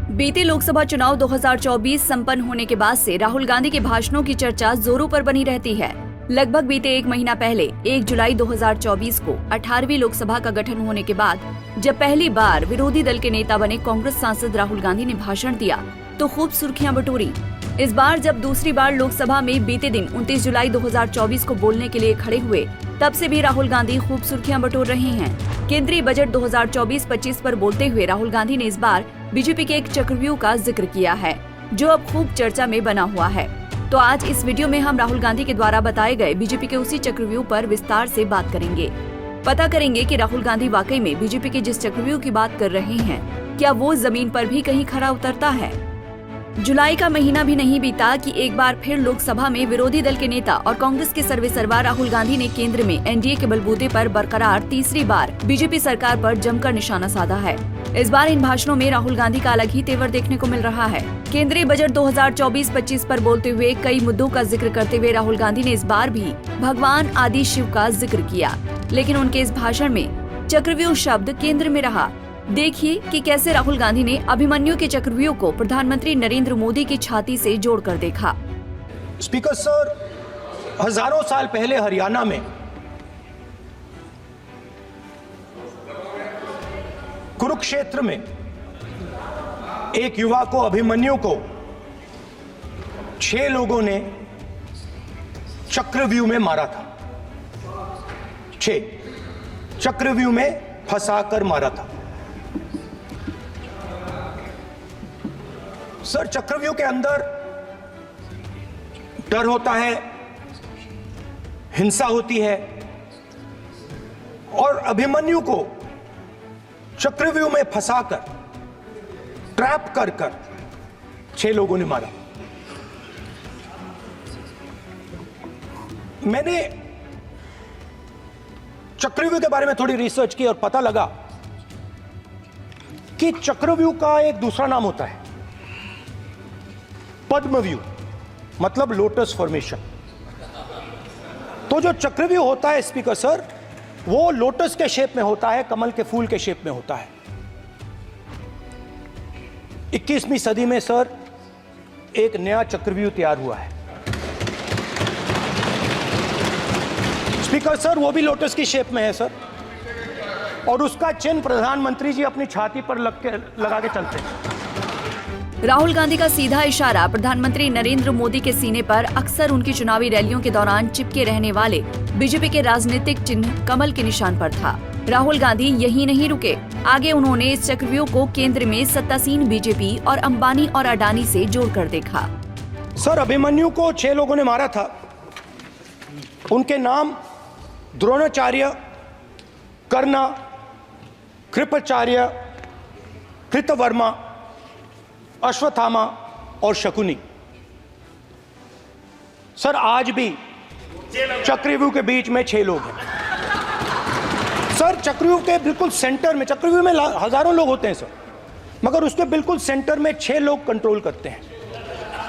बीते लोकसभा चुनाव 2024 संपन्न होने के बाद से राहुल गांधी के भाषणों की चर्चा जोरों पर बनी रहती है। लगभग बीते एक महीना पहले 1 जुलाई 2024 को 18वीं लोकसभा का गठन होने के बाद जब पहली बार विरोधी दल के नेता बने कांग्रेस सांसद राहुल गांधी ने भाषण दिया तो खूब सुर्खियां बटोरी। इस बार जब दूसरी बार लोकसभा में बीते दिन 29 जुलाई 2024 को बोलने के लिए खड़े हुए तब से भी राहुल गांधी खूब सुर्खियां बटोर रहे हैं। केंद्रीय बजट 2024-25 पर बोलते हुए राहुल गांधी ने इस बार बीजेपी के एक चक्रव्यूह का जिक्र किया है जो अब खूब चर्चा में बना हुआ है। तो आज इस वीडियो में हम राहुल गांधी के द्वारा बताए गए बीजेपी के उसी चक्रव्यूह पर विस्तार से बात करेंगे। पता करेंगे कि राहुल गांधी वाकई में बीजेपी के जिस चक्रव्यूह की बात कर रहे हैं क्या वो जमीन पर भी कहीं खरा उतरता है। जुलाई का महीना भी नहीं बीता कि एक बार फिर लोकसभा में विरोधी दल के नेता और कांग्रेस के सर्वेसर्वा राहुल गांधी ने केंद्र में एनडीए के बलबूते पर बरकरार तीसरी बार बीजेपी सरकार पर जमकर निशाना साधा है। इस बार इन भाषणों में राहुल गांधी का अलग ही तेवर देखने को मिल रहा है। केंद्रीय बजट 2024-25 पर बोलते हुए कई मुद्दों का जिक्र करते हुए राहुल गांधी ने इस बार भी भगवान आदि शिव का जिक्र किया, लेकिन उनके इस भाषण में चक्रव्यूह शब्द केंद्र में रहा। देखिए कि कैसे राहुल गांधी ने अभिमन्यु के चक्रव्यूह को प्रधानमंत्री नरेंद्र मोदी की छाती से जोड़कर देखा। स्पीकर सर, हजारों साल पहले हरियाणा में कुरुक्षेत्र में एक युवा को अभिमन्यु को 6 लोगों ने चक्रव्यूह में मारा था। 6 चक्रव्यूह में फंसाकर मारा था। सर, चक्रव्यूह के अंदर डर होता है, हिंसा होती है और अभिमन्यु को चक्रव्यूह में फंसाकर ट्रैप कर 6 लोगों ने मारा। मैंने चक्रव्यूह के बारे में थोड़ी रिसर्च की और पता लगा कि चक्रव्यूह का एक दूसरा नाम होता है पद्मव्यूह, मतलब लोटस फॉर्मेशन। तो जो चक्रव्यूह होता है स्पीकर सर, वो लोटस के शेप में होता है, कमल के फूल के शेप में होता है। 21वीं सदी में सर एक नया चक्रव्यूह तैयार हुआ है स्पीकर सर, वो भी लोटस की शेप में है सर, और उसका चिन्ह प्रधानमंत्री जी अपनी छाती पर लगा के चलते हैं। राहुल गांधी का सीधा इशारा प्रधानमंत्री नरेंद्र मोदी के सीने पर अक्सर उनकी चुनावी रैलियों के दौरान चिपके रहने वाले बीजेपी के राजनीतिक चिन्ह कमल के निशान पर था। राहुल गांधी यहीं नहीं रुके, आगे उन्होंने इस चक्रव्यूह को केंद्र में सत्तासीन बीजेपी और अंबानी और अडानी से जोड़कर देखा। सर, अभिमन्यु को 6 लोगों ने मारा था। उनके नाम द्रोणाचार्य, कर्ण, कृपाचार्य, कृतवर्मा, अश्वत्थामा और शकुनी। सर, आज भी चक्रव्यूह के बीच में 6 लोग हैं। सर, चक्रव्यूह के बिल्कुल सेंटर में, चक्रव्यूह में हजारों लोग होते हैं सर, मगर उसके बिल्कुल सेंटर में 6 लोग कंट्रोल करते हैं।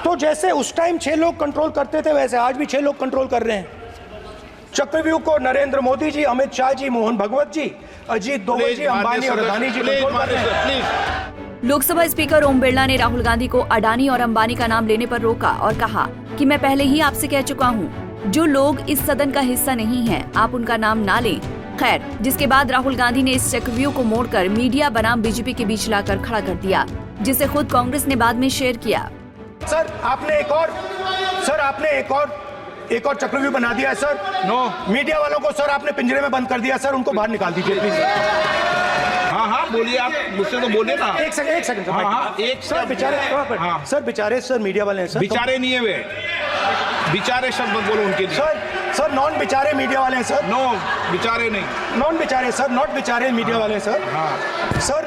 तो जैसे उस टाइम 6 लोग कंट्रोल करते थे, वैसे आज भी 6 लोग कंट्रोल कर रहे हैं चक्रव्यूह को। नरेंद्र मोदी जी, अमित शाह जी, मोहन भगवत जी, अजीत दोवल जी, अंबानी और अडानी जी कंट्रोल कर रहे हैं। लोकसभा स्पीकर ओम बिरला ने राहुल गांधी को अडानी और अंबानी का नाम लेने पर रोका और कहा कि मैं पहले ही आपसे कह चुका हूं, जो लोग इस सदन का हिस्सा नहीं हैं, आप उनका नाम ना लें। खैर, जिसके बाद राहुल गांधी ने इस चक्रव्यूह को मोड़कर मीडिया बनाम बीजेपी के बीच लाकर खड़ा कर दिया, जिसे खुद कांग्रेस ने बाद में शेयर किया। सर, आपने एक और चक्रव्यूह बना दिया है सर। नो, मीडिया वालों को सर आपने पिंजरे में बंद कर दिया सर, उनको बाहर निकाल दीजिए प्लीज। हाँ, बोलिए, आप मुझसे तो बोलिए ना। एक सेकंड सर, बेचारे सर, बेचारे सर मीडिया वाले हैं सर। बेचारे नहीं है वे, बेचारे शब्द बोलो उनके लिए। सर नॉन बेचारे मीडिया वाले हैं सर। नो, बेचारे नहीं, नॉन बेचारे सर, नॉट बेचारे मीडिया वाले हैं सर। हाँ सर,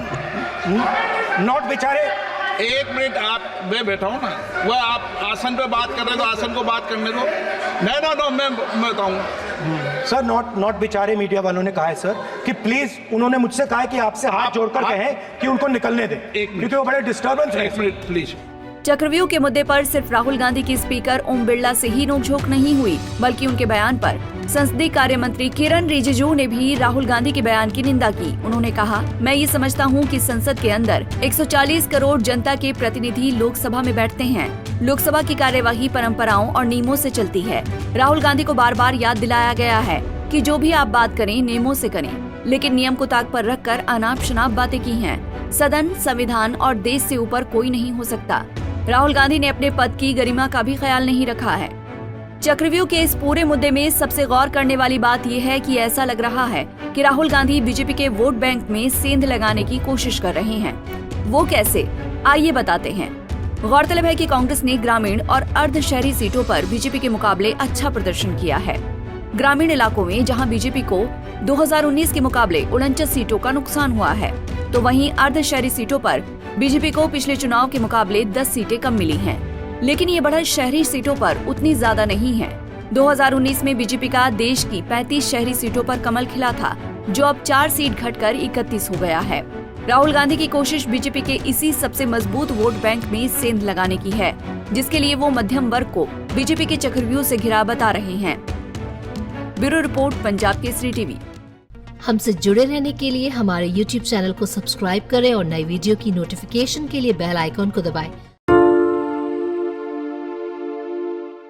नॉट बेचारे। एक मिनट, आप, मैं बैठा हूँ ना, वह आप आसन पे बात कर रहे हो तो आसन को बात करने दो। नो, मैं बताऊंगा सर। नॉट बेचारे मीडिया वालों ने कहा है सर कि प्लीज, उन्होंने मुझसे कहा है कि आपसे हाथ जोड़कर कहें कि उनको निकलने दें, क्योंकि वो बड़े डिस्टर्बेंस है। एक मिनट प्लीज। चक्रव्यूह के मुद्दे पर सिर्फ राहुल गांधी की स्पीकर ओम बिरला से ही नोकझोंक नहीं हुई, बल्कि उनके बयान पर संसदीय कार्य मंत्री किरण रिजिजू ने भी राहुल गांधी के बयान की निंदा की। उन्होंने कहा, मैं ये समझता हूँ कि संसद के अंदर 140 करोड़ जनता के प्रतिनिधि लोकसभा में बैठते हैं। लोकसभा की कार्यवाही परंपराओं और नियमों से चलती है। राहुल गांधी को बार बार याद दिलाया गया है कि जो भी आप बात करें नियमों से करें, लेकिन नियम को ताक पर रखकर अनाप शनाप बातें की हैं। सदन, संविधान और देश से ऊपर कोई नहीं हो सकता। राहुल गांधी ने अपने पद की गरिमा का भी ख्याल नहीं रखा है। चक्रव्यूह के इस पूरे मुद्दे में सबसे गौर करने वाली बात यह है कि ऐसा लग रहा है कि राहुल गांधी बीजेपी के वोट बैंक में सेंध लगाने की कोशिश कर रहे हैं। वो कैसे, आइए बताते हैं। गौरतलब है कि कांग्रेस ने ग्रामीण और अर्ध शहरी सीटों पर बीजेपी के मुकाबले अच्छा प्रदर्शन किया है। ग्रामीण इलाकों में जहां बीजेपी को 2019 के मुकाबले 49 सीटों का नुकसान हुआ है, तो वहीं अर्ध शहरी सीटों पर बीजेपी को पिछले चुनाव के मुकाबले 10 सीटें कम मिली हैं। लेकिन ये बढ़त शहरी सीटों पर उतनी ज्यादा नहीं है। 2019 में बीजेपी का देश की 35 शहरी सीटों पर कमल खिला था, जो अब 4 सीट घटकर 31 हो गया है। राहुल गांधी की कोशिश बीजेपी के इसी सबसे मजबूत वोट बैंक में सेंध लगाने की है, जिसके लिए वो मध्यम वर्ग को बीजेपी के चक्रव्यूह से घिरा बता रहे हैं। Bureau report, Punjab Kesari TV. हमसे जुड़े रहने के लिए हमारे YouTube चैनल को सब्सक्राइब करें और नई वीडियो की नोटिफिकेशन के लिए बेल आइकॉन को दबाएं